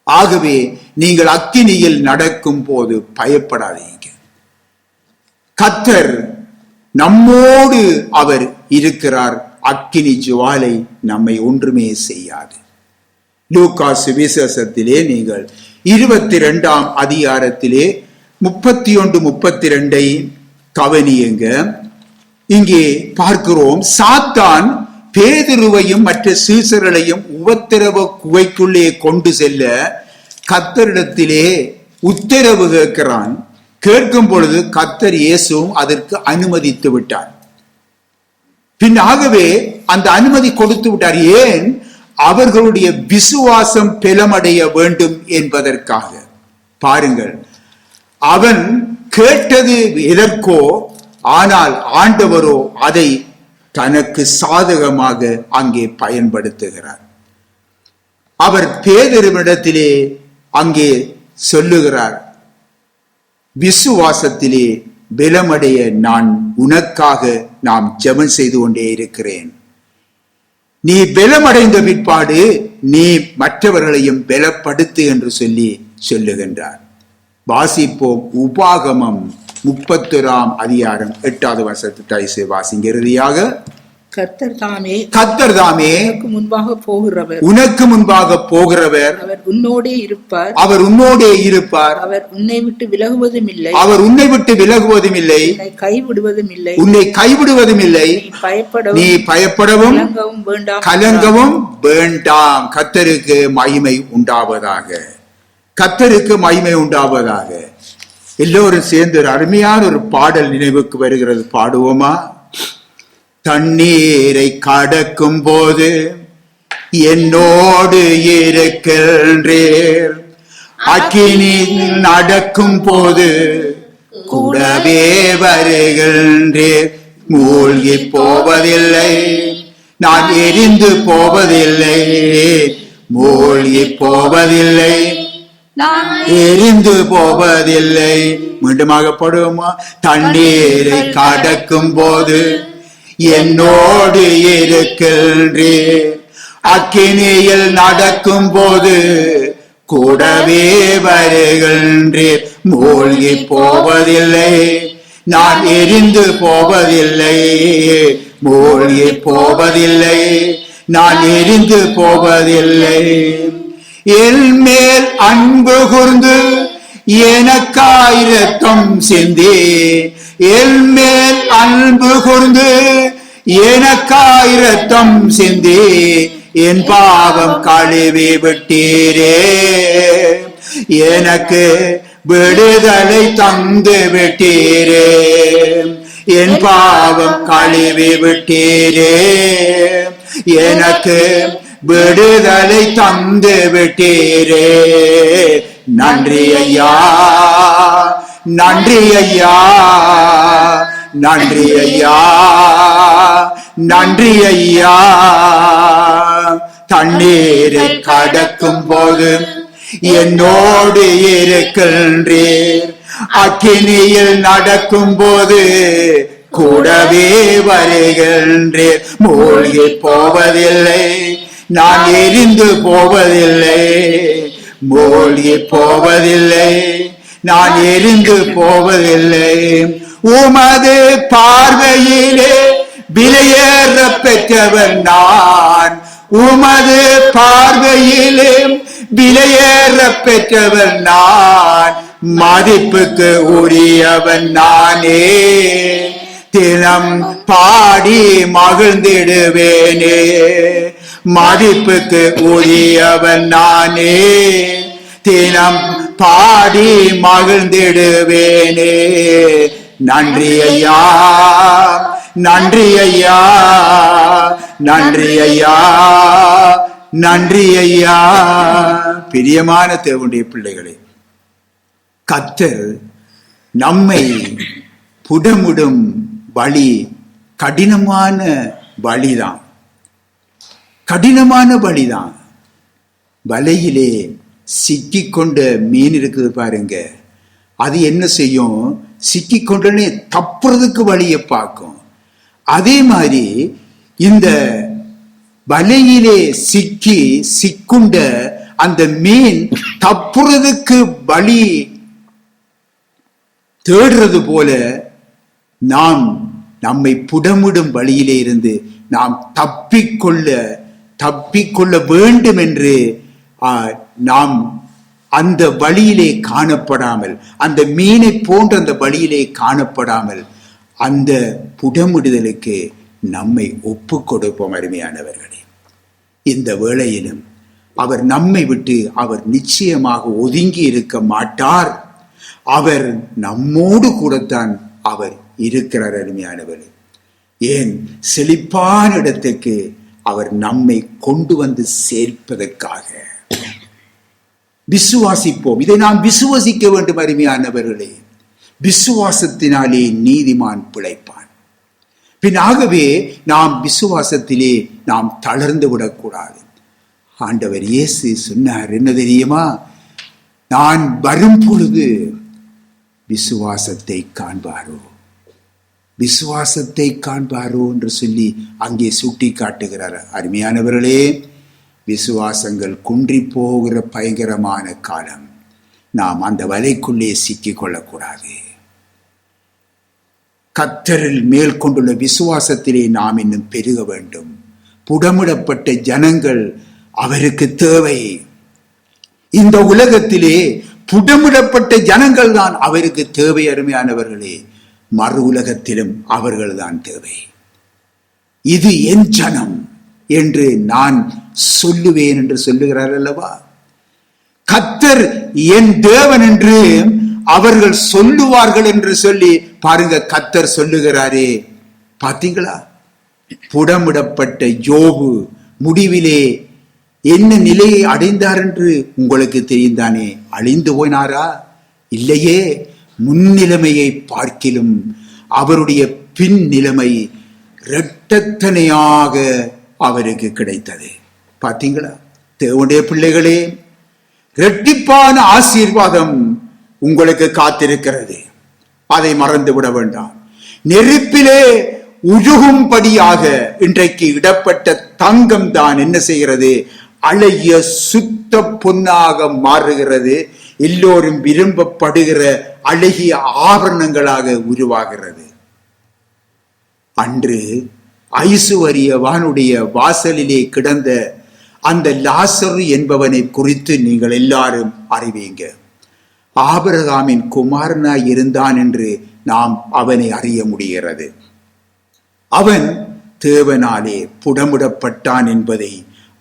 ஆகவே நீங்கள் அக்கினியில் நடக்கும் போது பயப்படாதீங்க. கர்த்தர் நம்மோடு அவர் இருக்கிறார். அக்கினி ஜுவாலை நம்மை ஒன்றுமே செய்யாது. லூக்கா சுவிசேஷத்திலே நீங்கள் 22ஆம் அதிகாரத்திலே 31, 32 கவனியுங்க. இங்கே பார்க்கிறோம், சாத்தான் பேதுருவையும் மற்ற சீசர்களையும் உபத்திரவ குகைக்குள்ளே கொண்டு செல்ல கர்த்தரிடத்திலே உத்தரவு கேட்கிறான். கேட்கும் பொழுது கர்த்தர் இயேசுவும் அதற்கு அனுமதித்து விட்டார். பின்னாகவே அந்த அனுமதி கொடுத்து விட்டார். ஏன்? அவர்களுடைய விசுவாசம் பலமடைய வேண்டும் என்பதற்காக. பாருங்கள், அவன் கேட்டது எதற்கோ, ஆனால் ஆண்டவரோ அதை தனக்கு சாதகமாக அங்கே பயன்படுத்துகிறார். அவர் பேதுருவிடத்திலே அங்கே சொல்லுகிறார், விசுவாசத்திலே பலமடைய நான் உனக்காக நாம் ஜெபம் செய்து கொண்டே இருக்கிறேன். நீ பலமடைந்த பிற்பாடு நீ மற்றவர்களையும் பலப்படுத்து என்று சொல்லி சொல்லுகின்றார். வாசிப்போம். உபாகமம் 31 அதிகாரம் 8வது வசனத்தை வாசிங்க. இறுதியாக, கர்த்தர் தாமே உனக்கு முன்பாக போகிறவர், அவர் உன்னோடே இருப்பார், அவர் உன்னை விட்டு விலகுவதும் இல்லை, உன்னை கைவிடுவதும் இல்லை, நீ பயப்படவும் கலங்கவும் வேண்டாம். கர்த்தருக்கு மகிமை உண்டாவதாக, கர்த்தருக்கு மகிமை உண்டாவதாக. எல்லோரும் சேர்ந்து ஒரு அருமையான ஒரு பாடல் நினைவுக்கு வருகிறது. பாடுவோமா? தண்ணீரை கடக்கும் போது என்னோடு இருக்கின்றீர், அக்கினி நடக்கும் போது கூடவே வருகின்றீர். மூழ்கி போவதில்லை, நான் எரிந்து போவதில்லை, மூழ்கி போவதில்லை, எரிந்து போவதில்லை. மீண்டுமாக படுவோமா? தண்ணீரை கடக்கும் போது என்னோடு இருக்கின்றீர், அக்கினியில் நடக்கும் போது கூடவே வருகின்றீர். மூழ்கி போவதில்லை, நான் எரிந்து போவதில்லை, மூழ்கி போவதில்லை, நான் எரிந்து போவதில்லை. என் மேல் அன்பு கூர்ந்து எனக்காய் இரத்தம் சிந்தி, என் மேல் அன்பு கூர்ந்து எனக்காய் இரத்தம் சிந்தி, என் பாவம் கழுவி விட்டீரே, எனக்கு விடுதலை தந்து விட்டீரே, என் பாவம் கழுவி விட்டீரே, எனக்கு விடுதலை தந்து விட்டீரே. நன்றி ஐயா, நன்றி ஐயா, நன்றி ஐயா, நன்றி ஐயா. தண்ணீரை கடக்கும் போது என்னோடு இருக்கின்றீர், அக்கினியில் நடக்கும் போது கூடவே வருகின்றீர். மூழ்கி போவதில்லை, நான் எரிந்து போவதில்லை, மூழ்கி போவதில்லை, நான் எரிந்து போவதில்லை. உமது பார்வையிலே விலையேற பெற்றவர் நான், உமது பார்வையிலே விலையேற பெற்றவர் நான், மதிப்புக்கு உரியவன் நானே, தினம் பாடி மகிழ்ந்திடுவேனே, மதிப்புக்கு உரியவன் நானே, தினம் பாடி மகிழ்ந்திடுவேனே. நன்றி ஐயா, நன்றி ஐயா, நன்றி ஐயா, நன்றி ஐயா. பிரியமான தேவனுடைய பிள்ளைகளே, கர்த்தர் நம்மை புடமுடும் வழி கடினமான வழிதான், கடினமான வழிதான். வலையிலே சிக்கிக்கொண்ட மீன் இருக்குது பாருங்க, அது என்ன செய்யும்? சிக்கிக்கொண்டனே தப்புறதுக்கு வழியை பார்க்கும். அதே மாதிரி இந்த வலையிலே சிக்குண்ட அந்த மீன் தப்புறதுக்கு வழி தேடுறது போல நாம் நம்மை புடமிடும் வழியிலே இருந்து நாம் தப்பிக்கொள்ள வேண்டும் என்று நாம் அந்த வழியிலே காணப்படாமல், அந்த மீனை போன்ற அந்த வழியிலே காணப்படாமல் அந்த புடமிடுதலுக்கு நம்மை ஒப்பு கொடுப்போம். அருமையானவர்களே, இந்த வேளையிலும் அவர் நம்மை விட்டு அவர் நிச்சயமாக ஒதுங்கி இருக்க மாட்டார். அவர் நம்மோடு கூடத்தான் அவர் இருக்கிறார். அருமையானவர்களே, ஏன் செழிப்பான இடத்துக்கு அவர் நம்மை கொண்டு வந்து சேர்ப்பதற்காக. விசுவாசிப்போம். இதை நாம் விசுவாசிக்க வேண்டும் அருமையானவர்களே. விசுவாசத்தினாலே நீதிமான் பிழைப்பான். பின்னாகவே நாம் விசுவாசத்திலே நாம் தளர்ந்து விடக்கூடாது. ஆண்டவர் இயேசு சொன்னார், என்ன தெரியுமா? நான் வரும் பொழுது விசுவாசத்தை காண்பாரோ, விசுவாசத்தை காண்பாரோ என்று சொல்லி அங்கே சுட்டி காட்டுகிறார். அருமையானவர்களே, விசுவாசங்கள் குன்றி போகிற பயங்கரமான காலம். நாம் அந்த வலைக்குள்ளே சிக்கிக் கொள்ளக்கூடாது. கர்த்தரில் மேல் கொண்டுள்ள விசுவாசத்திலே நாம் இன்னும் பெருக வேண்டும். புடமிடப்பட்ட ஜனங்கள் அவருக்கு தேவை. இந்த உலகத்திலே புடமிடப்பட்ட ஜனங்கள் தான் அவருக்கு தேவை. அருமையானவர்களே, மறு உலகத்திலும் அவர்கள் தான் தேவை. இது என் ஜனம் என்று நான் சொல்லுவேன் என்று சொல்லுகிறார் அல்லவா? கர்த்தர் என் தேவன் என்று அவர்கள் சொல்லுவார்கள் என்று சொல்லி பாருங்க, கர்த்தர் சொல்லுகிறாரே. பாத்தீங்களா? புடமிடப்பட்ட யோபு முடிவிலே என்ன நிலையை அடைந்தார் என்று உங்களுக்கு தெரிந்தானே. அழிந்து போனாரா? இல்லையே. முன்னிலைமையை பார்க்கிலும் அவருடைய பின் நிலைமை இரட்டத்தனையாக அவருக்கு கிடைத்தது. பாத்தீங்களா? தேவனுடைய பிள்ளைகளே, இரட்டிப்பான ஆசீர்வாதம் உங்களுக்கு காத்திருக்கிறது. அதை மறந்து விட வேண்டாம். நெருப்பிலே உருகும்படியாக இன்றைக்கு இடப்பட்ட தங்கம் தான் என்ன செய்கிறது? அழகிய சுத்த பொன்னாக மாறுகிறது. எல்லோரும் விரும்பப்படுகிற அழகிய ஆபரணங்களாக உருவாகிறது. அன்று ஐசுவரியவானுடைய வாசலிலே கிடந்த அந்த லாசரு என்பவனை குறித்து நீங்கள் எல்லாரும் அறிவீங்க. ஆபிரகாமின் குமாரனாய் இருந்தான் என்று நாம் அவனை அறிய முடிகிறது. அவன் தேவனாலே புடமிடப்பட்டான் என்பதை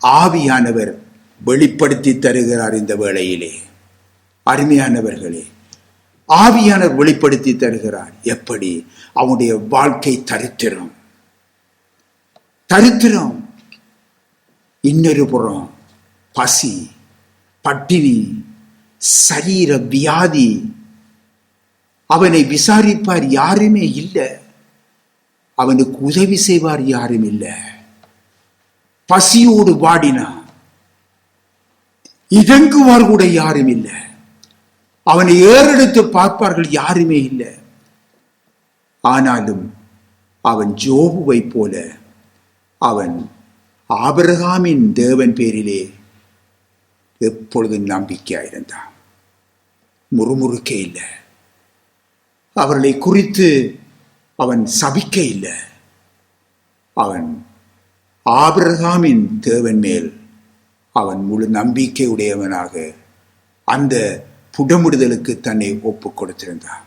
ஆவியானவர் வெளிப்படுத்தி தருகிறார். இந்த வேளையிலே அருமையானவர்களே, ஆவியானவர் வெளிப்படுத்தி தருகிறார். எப்படி? அவனுடைய வாழ்க்கை தரித்திரம். இன்னொரு புறம் பசி, பட்டினி, சரீர வியாதி. அவனை விசாரிப்பார் யாருமே இல்லை. அவனுக்கு உதவி செய்வார் யாரும் இல்லை. பசியோடு வாடினான். இறங்குவார் கூட யாரும் இல்லை. அவனை ஏறெடுத்து பார்ப்பார்கள் யாருமே இல்லை. ஆனாலும் அவன் யோபுவை போல அவன் ஆபிரகாமின் தேவன் பேரிலே எப்பொழுதும் நம்பிக்கையாயிருந்தான். முறுமுறுக்கே இல்லை. அவர்களை குறித்து அவன் சபிக்க இல்லை. அவன் ஆபிரகாமின் தேவன் மேல் அவன் முழு நம்பிக்கை உடையவனாக அந்த புடமிடுதலுக்கு தன்னை ஒப்பு கொடுத்திருந்தான்.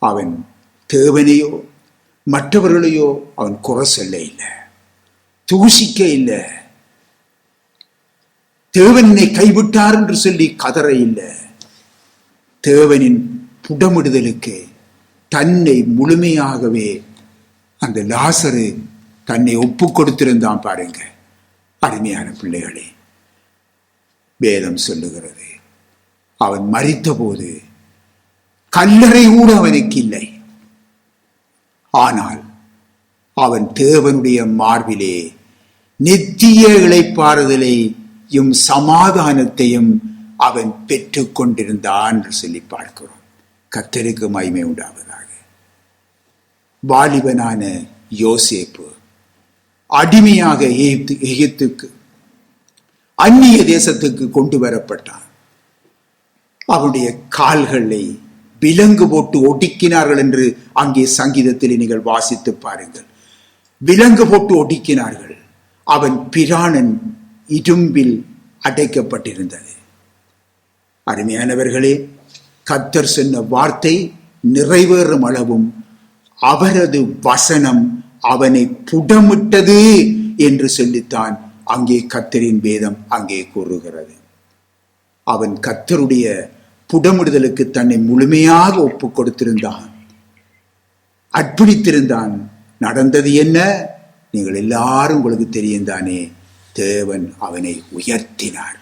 அவன் தேவனையோ மற்றவர்களையோ அவன் குறை சொல்ல இல்லை, தூஷிக்க இல்லை. தேவனை கைவிட்டார் என்று சொல்லி கதற இல்லை. தேவனின் புடமிடுதலுக்கு தன்னை முழுமையாகவே அந்த லாசரு தன்னை ஒப்பு கொடுத்திருந்தான். பாருங்க அருமையான பிள்ளைகளே, வேதம் சொல்லுகிறது, அவன் மரித்த போது கல்லறை கூட அவனுக்கு இல்லை. ஆனால் அவன் தேவனுடைய மார்பிலே நித்திய இளைப்பாறுதலையும் சமாதானத்தையும் அவன் பெற்றுக் கொண்டிருந்தான் என்று சொல்லி பார்க்கிறோம். கர்த்தருக்கு மகிமை உண்டாவதாக. வாலிபனான யோசேப்பு அடிமையாக எகிப்துக்கு அந்நிய தேசத்துக்கு கொண்டு வரப்பட்டான். அவனுடைய கால்களை விலங்கு போட்டு ஒடுக்கினார்கள் என்று அங்கே சங்கீதத்தில் நீங்கள் வாசித்து பாருங்கள். விலங்கு போட்டு ஒடுக்கினார்கள். அவன் பிராணன் இரும்பில் அடைக்கப்பட்டிருந்தது. அருமையானவர்களே, கர்த்தர் சொன்ன வார்த்தை நிறைவேறும் அளவும் அவரது வசனம் அவனை புடமிட்டது என்று சொல்லித்தான் அங்கே கர்த்தரின் வேதம் அங்கே கூறுகிறது. அவன் கர்த்தருடைய புடமிடுதலுக்கு தன்னை முழுமையாக ஒப்பு கொடுத்திருந்தான், அர்ப்பணித்திருந்தான். நடந்தது என்ன? நீங்கள் எல்லாரும் உங்களுக்கு தெரியும் தானே, தேவன் அவனை உயர்த்தினார்.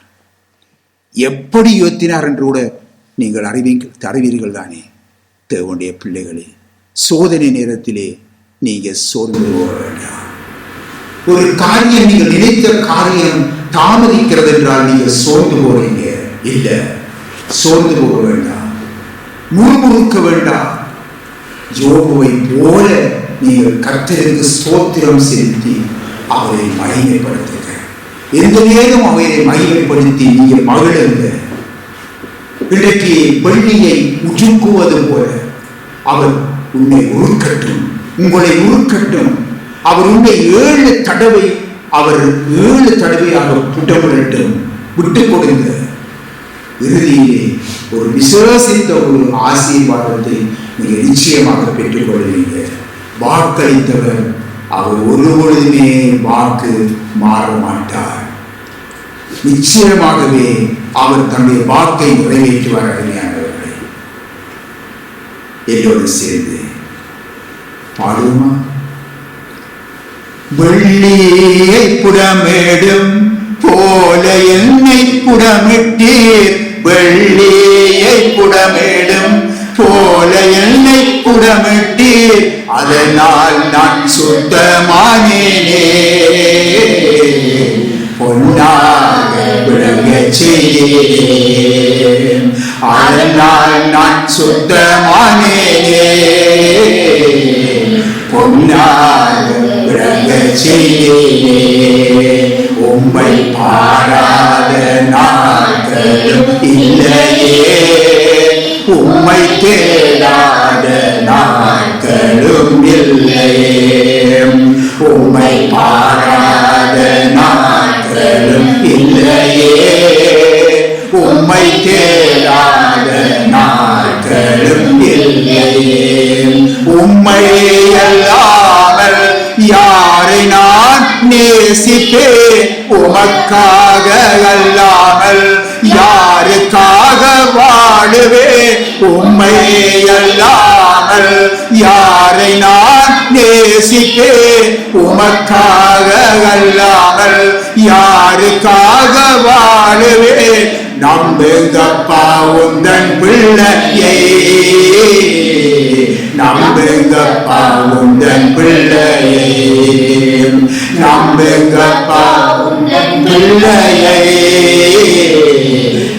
எப்படி உயர்த்தினார் என்று கூட நீங்கள் அறிவீர்கள் தானே. தேவனுடைய பிள்ளைகளே, சோதனை நேரத்திலே நீங்க சோர்ந்து போக வேண்டாம். ஒரு காரியம், நீங்கள் நினைத்த காரியம் தாமதிக்கிறது என்றால் நீங்கள் சோர்ந்து போறீங்க. இல்ல, சோர்ந்து போக வேண்டாம், முறுமுறுக்க வேண்டாம். யோபுவை போல நீங்கள் கர்த்தருக்கு ஸ்தோத்திரம் செலுத்தி அவரை மகிமைப்படுத்துங்க. எந்த நேரம் அவரை மகிமைப்படுத்தி நீங்கள் மகிழுங்க. இன்றைக்கு வெள்ளியை உருக்குவது போல அவர் உன்னை உருக்கட்டும், உங்களை உருக்கட்டும். அவர் உன்னை 7 தடவையாக புட்டமிடட்டும். விட்டுக் கொடுங்க. இறுதியிலே ஒரு விசுவாசித்த ஒரு ஆசீர்வாதத்தை நீங்கள் நிச்சயமாக பெற்றுக் கொள்வீங்க. வாக்களித்தவர் அவர் ஒருபொழுதுமே வாக்கு மாற மாட்டார். நிச்சயமாகவே அவர் தன்னுடைய வாக்கை நிறைவேற்றுவார். அருமையானவர்களே, எல்லோரு சேர்ந்து பாடுமா? வெள்ளியை புடமிடும் போல என்னை புடமிட்டீர், வெள்ளியை புடமிடும் போல என்னை புடமிட்டீர், அதனால் நான் சுத்தமானேனே. பொன்னாக விளங்கச் செய்தேன், அதனால் நான் சுத்தமானேனே. பொன்னாக விளங்கச் செய்தேனே. உம்மை பாடாத நாட்களும் இல்லையே, உம்மை தேடாத நாட்களும் இல்லையே. உம்மை பாடாத நாட்களும் இல்லையே, உம்மை தேடாத நாட்களும் இல்லையே. உம்மை அல்லாமல் யாரை நான் நேசிப்பேன், உமக்காக அல்லாமல் யாருக்காக வாழுவேன். உம்மை அல்லாமல் யாரை நான் நேசிப்பேன், உமக்காக அல்லாமல் யாருக்காக வாழுவேன். நம்புங்கப்பா உந்தன் பிள்ளையை, நம்புங்கப்பா உந்தன் பிள்ளையை, நம்புங்கப்பா உந்தன் பிள்ளையை,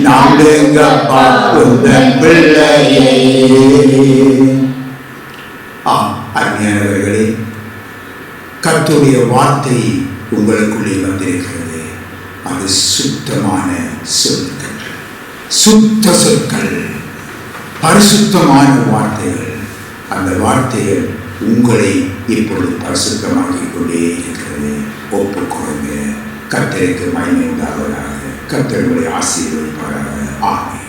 நம்புங்கப்பா உந்தன் பிள்ளையை. அருமையானவர்களே, கர்த்தருடைய வார்த்தை உங்களுக்குள்ளே வந்திருக்கிறது. அது சுத்தமான சொற்கள், சுத்த சொற்கள், பரிசுத்தமான வார்த்தைகள். அந்த வார்த்தைகள் உங்களை இப்பொழுது பரிசுத்தமாக்கிக் கொண்டே இருக்கிறது. ஒப்புக்கொள்ளுங்க. கர்த்தருக்கு மகிமை உண்டாவதாக. கர்த்தர் உங்களை ஆசீர்வதிப்பாராக. ஆமென்.